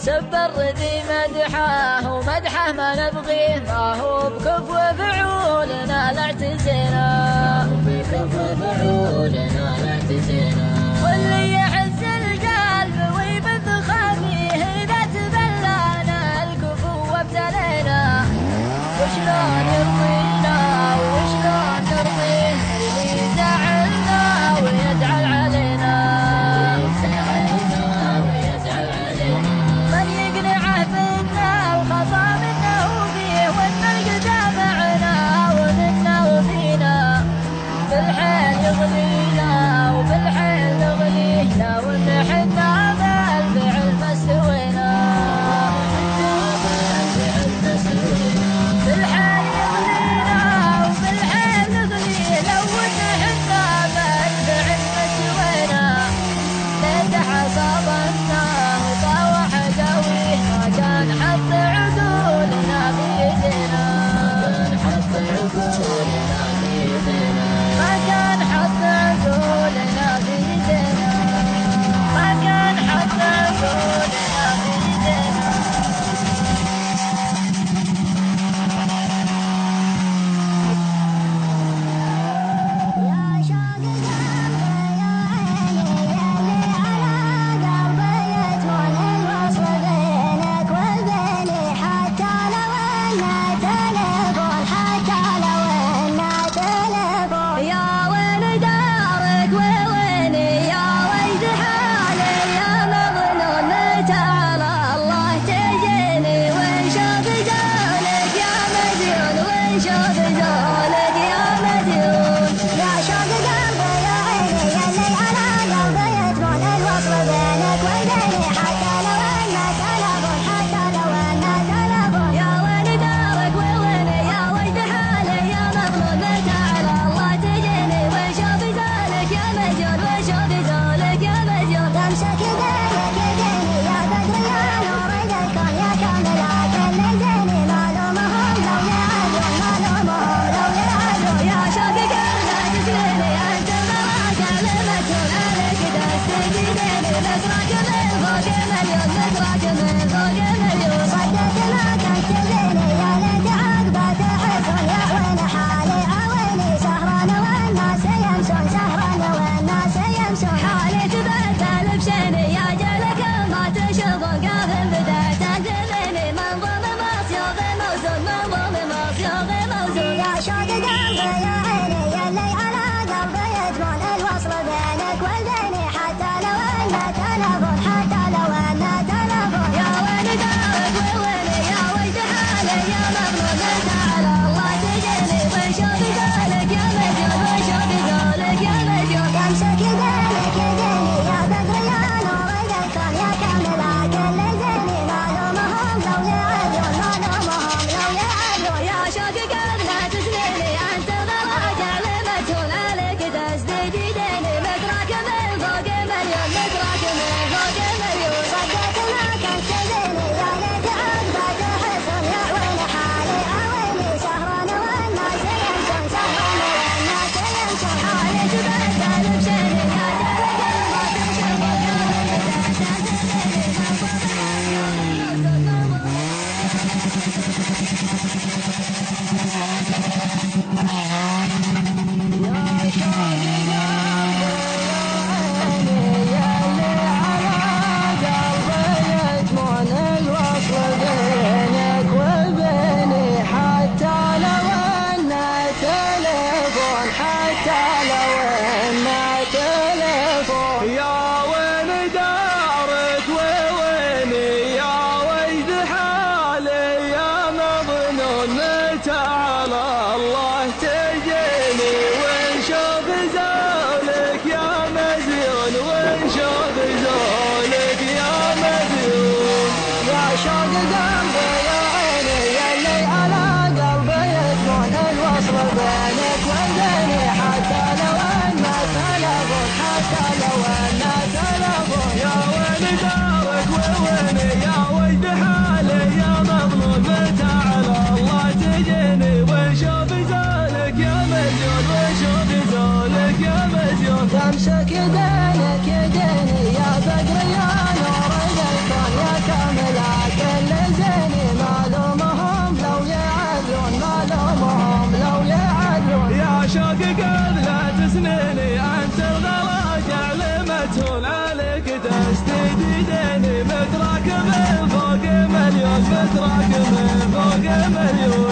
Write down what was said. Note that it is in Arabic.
سب الرذي مدحه ومدحه ما نبغيه، ما هو بكفو فعولنا لا اعتزينا، واللي يحس القلب ويبث خافيه إذا تبلانا الكفو وابتلينا، وشلون يرضينا وشلون نرضيه اللي يزعلنا ويزعل علينا، من يقنعه بنا وخصى منا وفيه وان القدام معنا ومنا وفينا، بالحيل يغلينا وبالحيل نغلينا وان حنا بالفعل ما استوينا، بالحيل يغلينا وبالحيل نغلينا وان حنا بالفعل ما استوينا، ليت حصبنا وطاوح قويه ما كان حط عقولنا بيدنا، ما كان حط عقولنا بيدنا، ما كان حط عقولنا بيدنا. يا شوق قلبي يا عيني يلي على قلبي يجمل الوصل بينك وبيني، حتى لو انه تلفون، حتى لو انه تلفون. يا وين دارك وويني يا ويد حالي يا مظنون، متى على الله تجيني وشوف زولك يا مديون، وشوف زولك يا مديون. يا شوق قلبي يا عيني يلي على قلبي يجمل الوصل بينك وبيني، حتى لو انه تلفون، حتى لو انه تلفون. يا وين دارك وويني يا ويد حالي يا مظلوم، متى على الله تجيني وشوف زولك يا مديون، وشوف زولك يا مديون. تمسك يدينك يديني يا بدر يا نور الكون يا كامل كل زيني، مالومهم لو يعدون، مالومهم لو يعدون. يا شوق قلبي تسليني انت مراك المجهول، عليك دست ايديني متراك من فوق مليون، متراك من فوق مليون. صدقت ما كنت تبيني يا ليت عقبه تحسن، يا وين حالي عويني سهران والناس يمسون، سهران والناس يمسون. حالي تبدل بشيني يا جلك ما تشوفون، قافل بدأت تنتظرني منظوم مصيوغ موزون، منظوم مصيوغ موزون. يا شوق قلبي يا عيني يلي على قلبي يجمل الوصل بينك وبيني، حتى لو انه تلفون، حتى لو انه تلفون. يا وين دارك وويني يا ويد حالي ناس جديدين متراكم فوق مليون، متراكم فوق مليون.